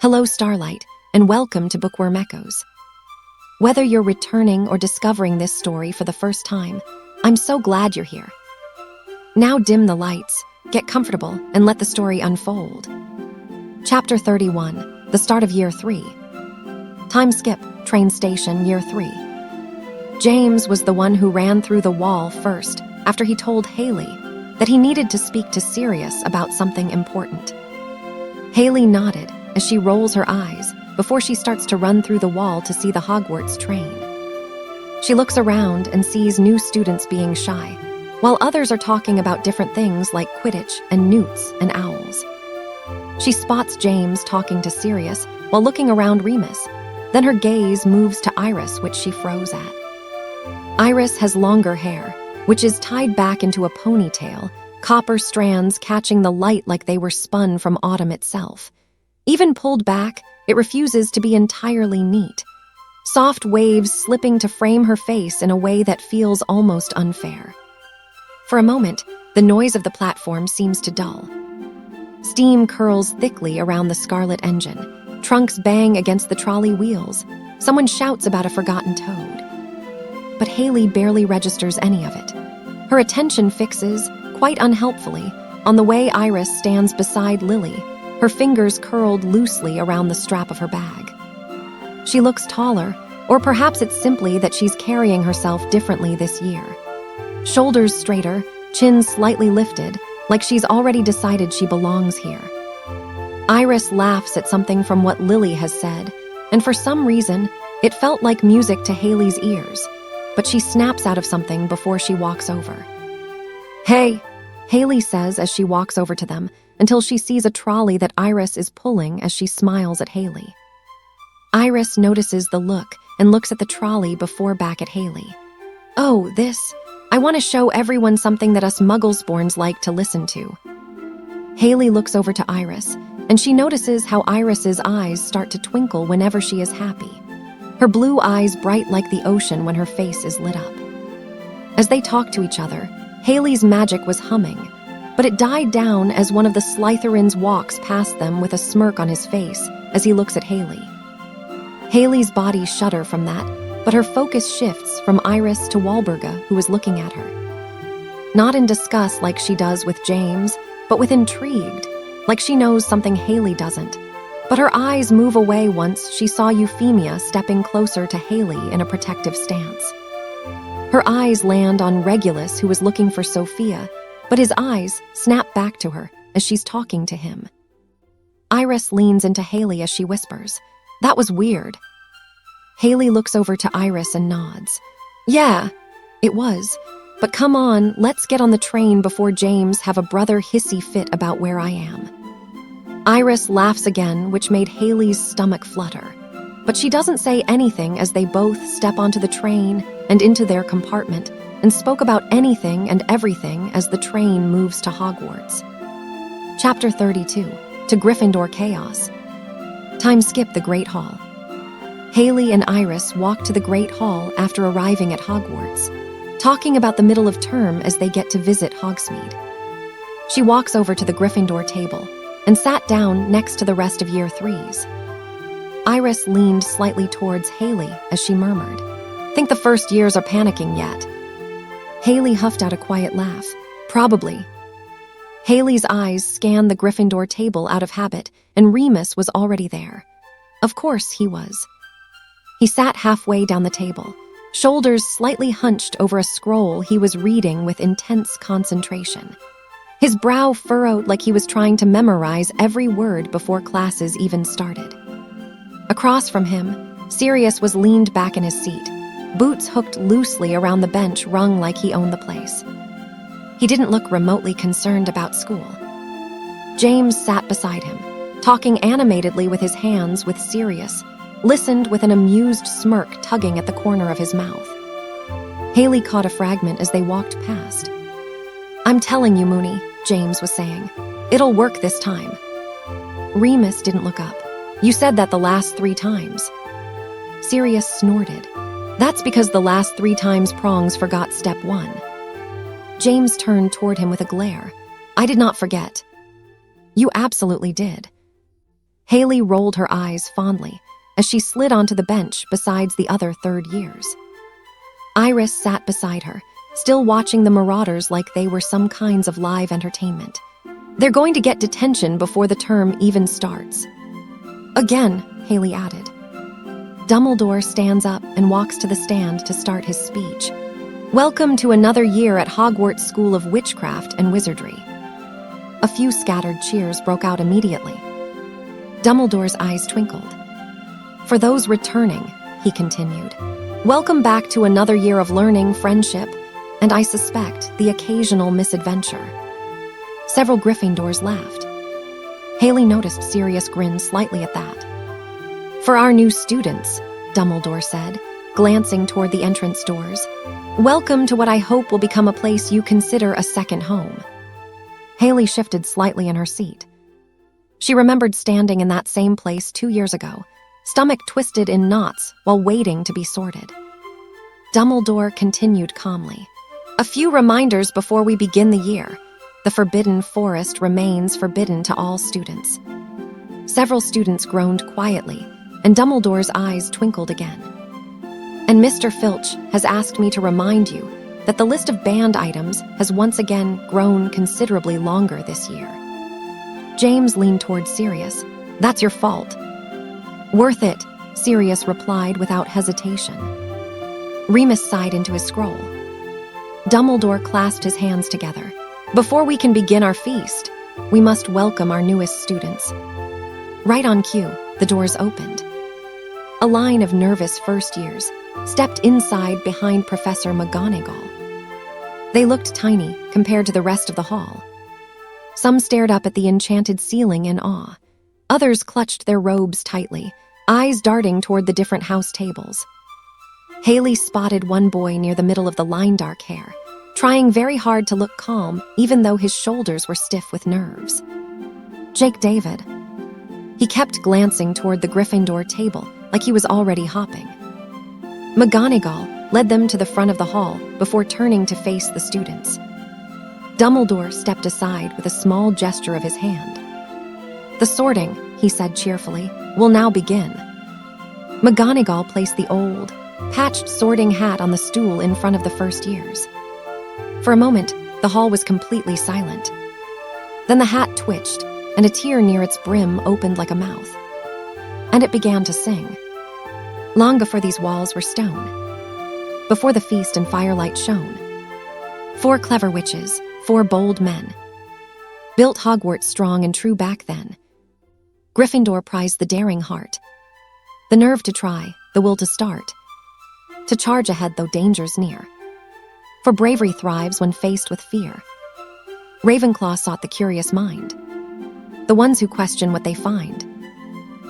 Hello, Starlight, and welcome to BookWormEchoes. Whether you're returning or discovering this story for the first time, I'm so glad you're here. Now dim the lights, get comfortable, and let the story unfold. Chapter 31, the start of Year 3. Time skip, train station, Year 3. James was the one who ran through the wall first after he told Hayley that he needed to speak to Sirius about something important. Hayley nodded as she rolls her eyes before she starts to run through the wall to see the Hogwarts train. She looks around and sees new students being shy, while others are talking about different things like Quidditch and newts and owls. She spots James talking to Sirius while looking around Remus. Then her gaze moves to Iris, which she froze at. Iris has longer hair, which is tied back into a ponytail, copper strands catching the light like they were spun from autumn itself. Even pulled back, it refuses to be entirely neat. Soft waves slipping to frame her face in a way that feels almost unfair. For a moment, the noise of the platform seems to dull. Steam curls thickly around the scarlet engine. Trunks bang against the trolley wheels. Someone shouts about a forgotten toad. But Hayley barely registers any of it. Her attention fixes, quite unhelpfully, on the way Iris stands beside Lily, her fingers curled loosely around the strap of her bag. She looks taller, or perhaps it's simply that she's carrying herself differently this year. Shoulders straighter, chin slightly lifted, like she's already decided she belongs here. Iris laughs at something from what Lily has said, and for some reason, it felt like music to Hayley's ears, but she snaps out of something before she walks over. "Hey," Hayley says as she walks over to them, until she sees a trolley that Iris is pulling as she smiles at Hayley. Iris notices the look and looks at the trolley before back at Hayley. "Oh, this. I want to show everyone something that us Mugglesborns like to listen to." Hayley looks over to Iris, and she notices how Iris's eyes start to twinkle whenever she is happy. Her blue eyes bright like the ocean when her face is lit up. As they talk to each other, Hayley's magic was humming, but it died down as one of the Slytherins walks past them with a smirk on his face as he looks at Hayley. Hayley's body shudder from that, but her focus shifts from Iris to Walburga, who is looking at her. Not in disgust like she does with James, but with intrigued, like she knows something Hayley doesn't. But her eyes move away once she saw Euphemia stepping closer to Hayley in a protective stance. Her eyes land on Regulus, who is looking for Sophia, but his eyes snap back to her as she's talking to him. Iris leans into Hayley as she whispers, "That was weird." Hayley looks over to Iris and nods. "Yeah, it was. But come on, let's get on the train before James have a brother hissy fit about where I am." Iris laughs again, which made Hayley's stomach flutter. But she doesn't say anything as they both step onto the train and into their compartment and spoke about anything and everything as the train moves to Hogwarts. Chapter 32, to Gryffindor Chaos. Time skip the Great Hall. Hayley and Iris walk to the Great Hall after arriving at Hogwarts, talking about the middle of term as they get to visit Hogsmeade. She walks over to the Gryffindor table and sat down next to the rest of Year 3s. Iris leaned slightly towards Hayley as she murmured, "Think the first years are panicking yet?" Hayley huffed out a quiet laugh. "Probably." Hayley's eyes scanned the Gryffindor table out of habit, and Remus was already there. Of course he was. He sat halfway down the table, shoulders slightly hunched over a scroll he was reading with intense concentration. His brow furrowed like he was trying to memorize every word before classes even started. Across from him, Sirius was leaned back in his seat, boots hooked loosely around the bench rung like he owned the place. He didn't look remotely concerned about school. James sat beside him, talking animatedly with his hands with Sirius, listened with an amused smirk tugging at the corner of his mouth. Hayley caught a fragment as they walked past. "I'm telling you, Moony," James was saying. "It'll work this time." Remus didn't look up. "You said that the last 3 times." Sirius snorted. "That's because the last 3 times Prongs forgot step 1. James turned toward him with a glare. "I did not forget." "You absolutely did." Hayley rolled her eyes fondly as she slid onto the bench besides the other third years. Iris sat beside her, still watching the Marauders like they were some kinds of live entertainment. They're going to get detention before the term even starts. Again, Hayley added. Dumbledore stands up and walks to the stand to start his speech. Welcome to another year at Hogwarts School of Witchcraft and Wizardry. A few scattered cheers broke out immediately. Dumbledore's eyes twinkled. For those returning, he continued, welcome back to another year of learning, friendship, and I suspect the occasional misadventure. Several Gryffindors laughed. Hayley noticed Sirius grin slightly at that. For our new students, Dumbledore said, glancing toward the entrance doors, welcome to what I hope will become a place you consider a second home. Hayley shifted slightly in her seat. She remembered standing in that same place 2 years ago, stomach twisted in knots while waiting to be sorted. Dumbledore continued calmly. A few reminders before we begin the year. The Forbidden Forest remains forbidden to all students. Several students groaned quietly, and Dumbledore's eyes twinkled again. And Mr. Filch has asked me to remind you that the list of banned items has once again grown considerably longer this year. James leaned toward Sirius. That's your fault. Worth it, Sirius replied without hesitation. Remus sighed into his scroll. Dumbledore clasped his hands together. Before we can begin our feast, we must welcome our newest students. Right on cue, the doors opened. A line of nervous first years stepped inside behind Professor McGonagall. They looked tiny compared to the rest of the hall. Some stared up at the enchanted ceiling in awe. Others clutched their robes tightly, eyes darting toward the different house tables. Hayley spotted one boy near the middle of the line dark hair, trying very hard to look calm even though his shoulders were stiff with nerves. Jake David. He kept glancing toward the Gryffindor table like he was already hopping. McGonagall led them to the front of the hall before turning to face the students. Dumbledore stepped aside with a small gesture of his hand. The sorting, he said cheerfully, will now begin. McGonagall placed the old, patched sorting hat on the stool in front of the first years. For a moment, the hall was completely silent. Then the hat twitched, and a tear near its brim opened like a mouth. And it began to sing. Long before these walls were stone. Before the feast and firelight shone. 4 clever witches, 4 bold men. Built Hogwarts strong and true back then. Gryffindor prized the daring heart. The nerve to try, the will to start. To charge ahead though danger's near. For bravery thrives when faced with fear. Ravenclaw sought the curious mind. The ones who question what they find.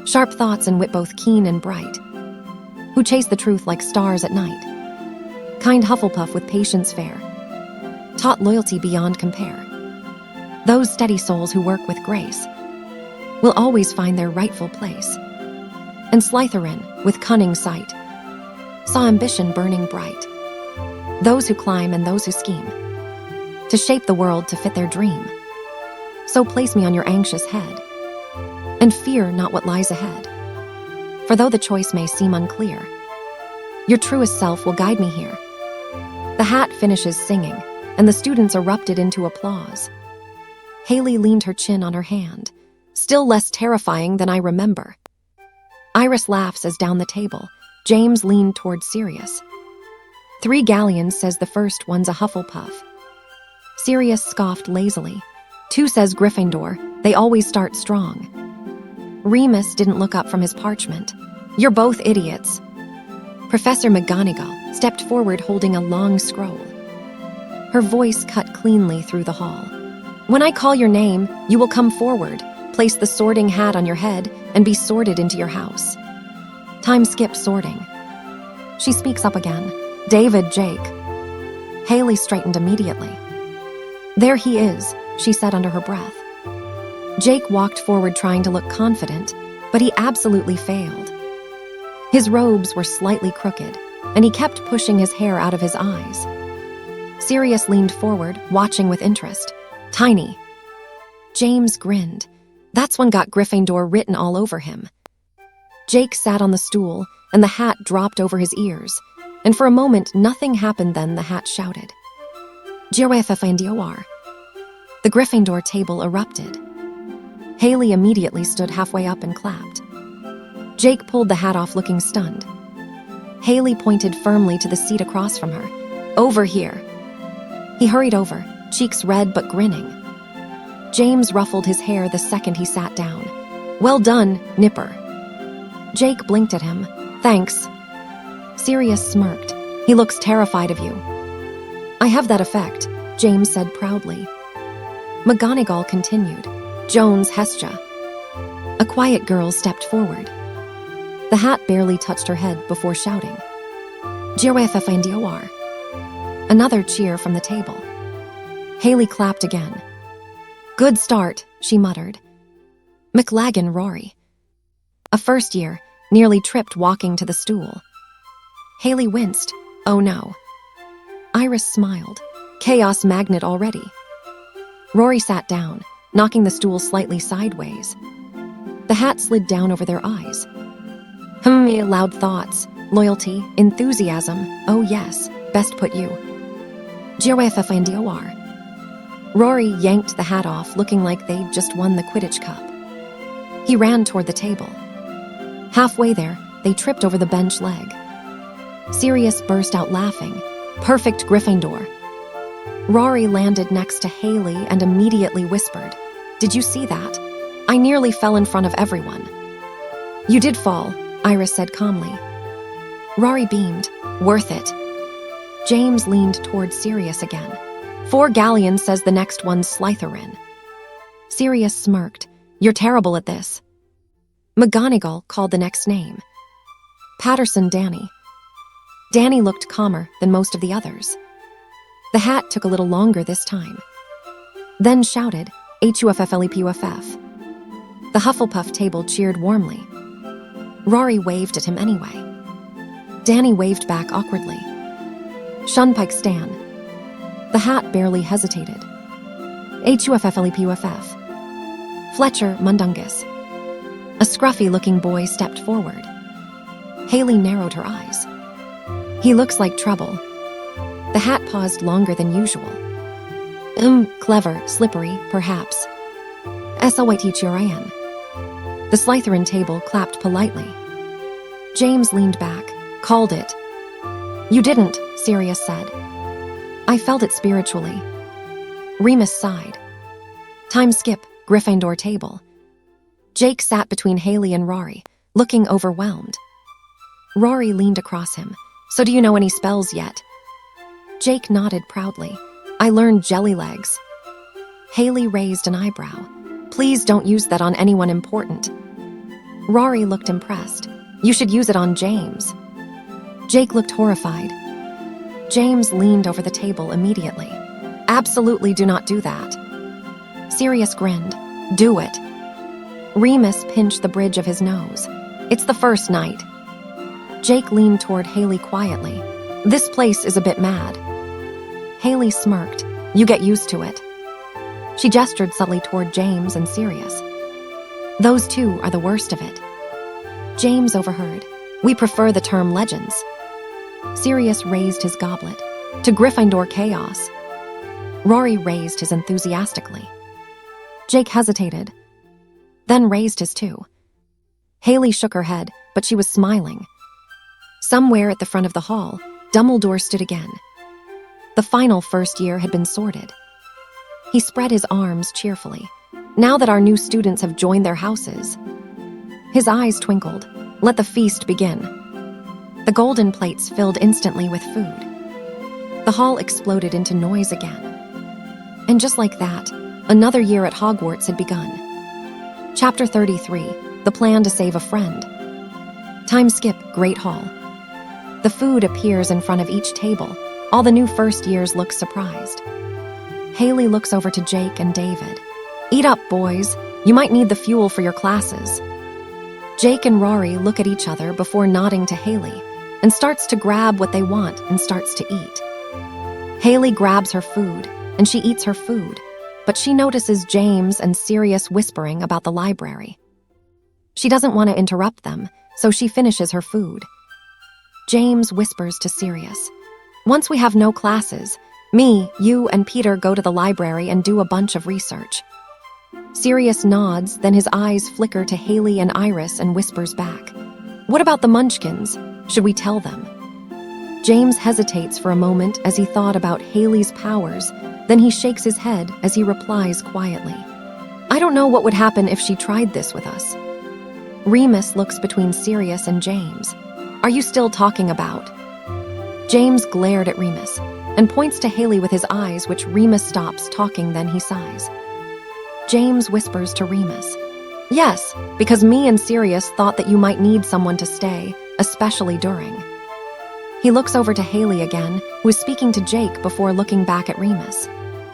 Sharp thoughts and wit both keen and bright. Who chase the truth like stars at night. Kind Hufflepuff with patience fair. Taught loyalty beyond compare. Those steady souls who work with grace will always find their rightful place. And Slytherin, with cunning sight, saw ambition burning bright. Those who climb and those who scheme, to shape the world to fit their dream. So place me on your anxious head, and fear not what lies ahead. For though the choice may seem unclear, your truest self will guide me here. The hat finishes singing, and the students erupted into applause. Hayley leaned her chin on her hand, still less terrifying than I remember. Iris laughs as down the table, James leaned toward Sirius. 3 galleons says the first one's a Hufflepuff. Sirius scoffed lazily. 2 says Gryffindor, they always start strong. Remus didn't look up from his parchment. You're both idiots. Professor McGonagall stepped forward holding a long scroll. Her voice cut cleanly through the hall. When I call your name, you will come forward, place the sorting hat on your head, and be sorted into your house. Time skips sorting. She speaks up again. David Jake. Hayley straightened immediately. There he is, she said under her breath. Jake walked forward trying to look confident, but he absolutely failed. His robes were slightly crooked, and he kept pushing his hair out of his eyes. Sirius leaned forward, watching with interest. Tiny. James grinned. That's one got Gryffindor written all over him. Jake sat on the stool, and the hat dropped over his ears, and for a moment nothing happened. Then the hat shouted, Gryffindor. The Gryffindor table erupted. Hayley immediately stood halfway up and clapped. Jake pulled the hat off looking stunned. Hayley pointed firmly to the seat across from her. Over here. He hurried over, cheeks red but grinning. James ruffled his hair the second he sat down. Well done, Nipper. Jake blinked at him. Thanks. Sirius smirked. He looks terrified of you. I have that effect, James said proudly. McGonagall continued. Jones Hestia. A quiet girl stepped forward. The hat barely touched her head before shouting, Gryffindor. Another cheer from the table. Hayley clapped again. Good start, she muttered. McLagan Rory. A first year, nearly tripped walking to the stool. Hayley winced. Oh no. Iris smiled. Chaos magnet already. Rory sat down, knocking the stool slightly sideways. The hat slid down over their eyes. Loud thoughts, loyalty, enthusiasm. Oh yes, best put you. Gryffindor. Rory yanked the hat off, looking like they'd just won the Quidditch Cup. He ran toward the table. Halfway there, they tripped over the bench leg. Sirius burst out laughing. Perfect Gryffindor. Rory landed next to Hayley and immediately whispered, Did you see that? I nearly fell in front of everyone. You did fall, Iris said calmly. Rory beamed. Worth it. James leaned toward Sirius again. 4 Galleon says the next one's Slytherin. Sirius smirked. You're terrible at this. McGonagall called the next name. Patterson Danny. Danny looked calmer than most of the others. The hat took a little longer this time. Then shouted, HUFFLEPUFF. The Hufflepuff table cheered warmly. Rory waved at him anyway. Danny waved back awkwardly. Shunpike Stan. The hat barely hesitated. HUFFLEPUFF. Fletcher Mundungus. A scruffy-looking boy stepped forward. Hayley narrowed her eyes. He looks like trouble. The hat paused longer than usual. Clever, slippery, perhaps. SLYTHURIN. The Slytherin table clapped politely. James leaned back. Called it. You didn't, Sirius said. I felt it spiritually. Remus sighed. Time skip, Gryffindor table. Jake sat between Hayley and Rory, looking overwhelmed. Rory leaned across him. So do you know any spells yet? Jake nodded proudly. I learned jelly legs. Hayley raised an eyebrow. Please don't use that on anyone important. Rory looked impressed. You should use it on James. Jake looked horrified. James leaned over the table immediately. Absolutely do not do that. Sirius grinned. Do it. Remus pinched the bridge of his nose. It's the first night. Jake leaned toward Hayley quietly. This place is a bit mad. Hayley smirked. You get used to it. She gestured subtly toward James and Sirius. Those two are the worst of it. James overheard. We prefer the term legends. Sirius raised his goblet. To Gryffindor chaos. Rory raised his enthusiastically. Jake hesitated, then raised his too. Hayley shook her head, but she was smiling. Somewhere at the front of the hall, Dumbledore stood again. The final first year had been sorted. He spread his arms cheerfully. Now that our new students have joined their houses. His eyes twinkled. Let the feast begin. The golden plates filled instantly with food. The hall exploded into noise again. And just like that, another year at Hogwarts had begun. Chapter 33, The Plan to Save a Friend. Time skip, Great Hall. The food appears in front of each table. All the new first years look surprised. Hayley looks over to Jake and David. Eat up, boys. You might need the fuel for your classes. Jake and Rory look at each other before nodding to Hayley and starts to grab what they want and starts to eat. Hayley grabs her food and she eats her food. but she notices James and Sirius whispering about the library. She doesn't want to interrupt them, so she finishes her food. James whispers to Sirius, "Once we have no classes, me, you, and Peter go to the library and do a bunch of research." Sirius nods, then his eyes flicker to Hayley and Iris and whispers back, "What about the Munchkins? Should we tell them?" James hesitates for a moment as he thought about Hayley's powers, then he shakes his head as he replies quietly, "I don't know what would happen if she tried this with us." Remus looks between Sirius and James. "Are you still talking about?" James glared at Remus and points to Hayley with his eyes, which Remus stops talking, then he sighs. James whispers to Remus, "Yes, because me and Sirius thought that you might need someone to stay, especially during." He looks over to Hayley again, who is speaking to Jake before looking back at Remus.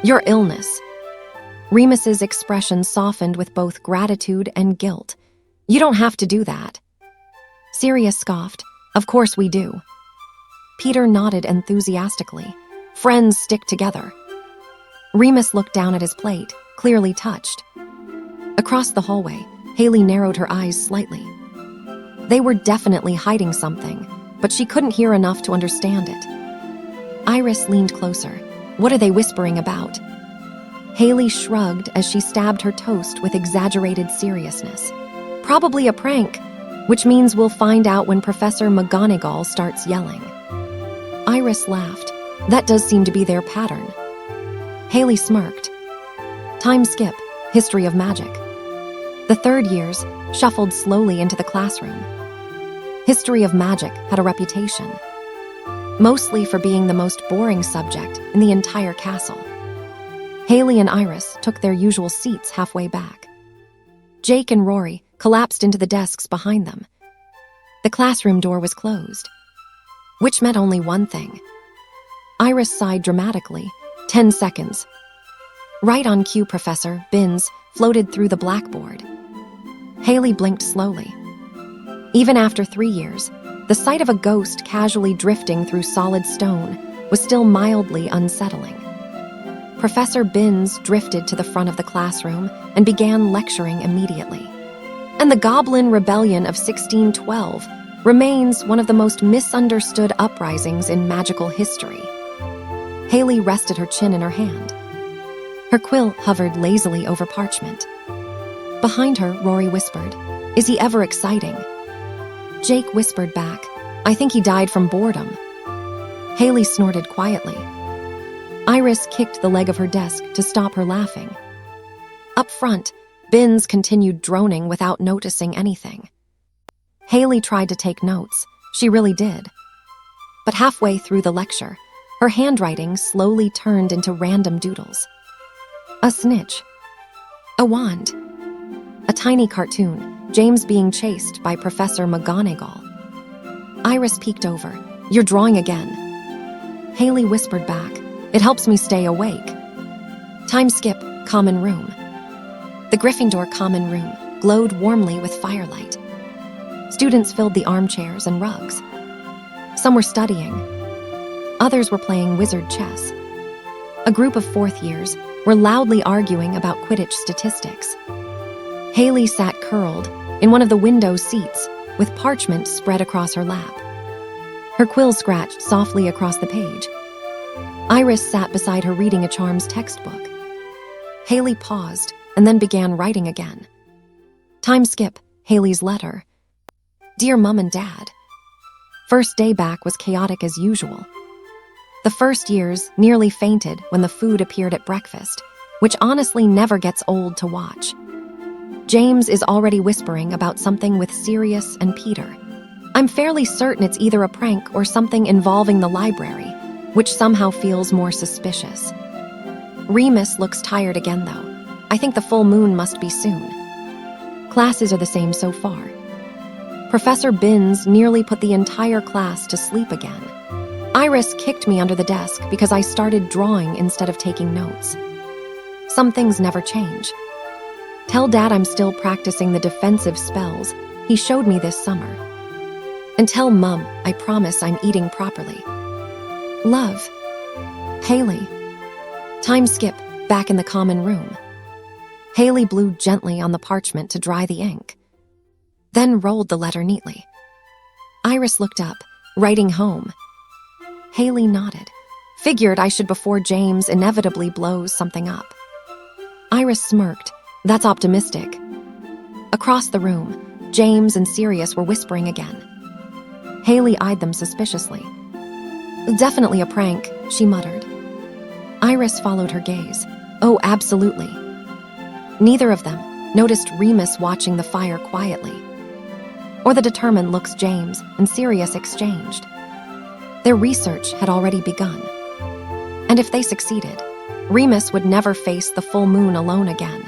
"Your illness." Remus's expression softened with both gratitude and guilt. "You don't have to do that." Sirius scoffed, "Of course we do." Peter nodded enthusiastically. "Friends stick together." Remus looked down at his plate, clearly touched. Across the hallway, Hayley narrowed her eyes slightly. They were definitely hiding something, but she couldn't hear enough to understand it. Iris leaned closer. "What are they whispering about?" Hayley shrugged as she stabbed her toast with exaggerated seriousness. "Probably a prank, which means we'll find out when Professor McGonagall starts yelling." Iris laughed. "That does seem to be their pattern." Hayley smirked. Time skip, history of magic. The third years shuffled slowly into the classroom. History of magic had a reputation, mostly for being the most boring subject in the entire castle. Hayley and Iris took their usual seats halfway back. Jake and Rory collapsed into the desks behind them. The classroom door was closed, which meant only one thing. Iris sighed dramatically. 10 seconds. Right on cue, Professor Binns floated through the blackboard. Hayley blinked slowly. Even after 3 years, the sight of a ghost casually drifting through solid stone was still mildly unsettling. Professor Binns drifted to the front of the classroom and began lecturing immediately. "And the Goblin Rebellion of 1612 remains one of the most misunderstood uprisings in magical history." Hayley rested her chin in her hand. Her quill hovered lazily over parchment. Behind her, Rory whispered, "Is he ever exciting?" Jake whispered back, "I think he died from boredom." Hayley snorted quietly. Iris kicked the leg of her desk to stop her laughing. Up front, Binns continued droning without noticing anything. Hayley tried to take notes. She really did. But halfway through the lecture, her handwriting slowly turned into random doodles. A snitch. A wand. A tiny cartoon, James being chased by Professor McGonagall. Iris peeked over. "You're drawing again." Hayley whispered back, "It helps me stay awake." Time skip, common room. The Gryffindor common room glowed warmly with firelight. Students filled the armchairs and rugs. Some were studying. Others were playing wizard chess. A group of fourth years were loudly arguing about Quidditch statistics. Hayley sat curled in one of the window seats with parchment spread across her lap. Her quill scratched softly across the page. Iris sat beside her reading a charms textbook. Hayley paused and then began writing again. Time skip, Hayley's letter. Dear Mum and Dad. First day back was chaotic as usual. The first years nearly fainted when the food appeared at breakfast, which honestly never gets old to watch. James is already whispering about something with Sirius and Peter. I'm fairly certain it's either a prank or something involving the library, which somehow feels more suspicious. Remus looks tired again, though. I think the full moon must be soon. Classes are the same so far. Professor Binns nearly put the entire class to sleep again. Iris kicked me under the desk because I started drawing instead of taking notes. Some things never change. Tell Dad I'm still practicing the defensive spells he showed me this summer. And tell Mum I promise I'm eating properly. Love. Hayley. Time skip, back in the common room. Hayley blew gently on the parchment to dry the ink, then rolled the letter neatly. Iris looked up, writing home. Hayley nodded. Figured I should before James inevitably blows something up. Iris smirked. That's optimistic. Across the room, James and Sirius were whispering again. Hayley eyed them suspiciously. Definitely a prank, she muttered. Iris followed her gaze. Oh, absolutely. Neither of them noticed Remus watching the fire quietly, or the determined looks James and Sirius exchanged. Their research had already begun, and if they succeeded, Remus would never face the full moon alone again.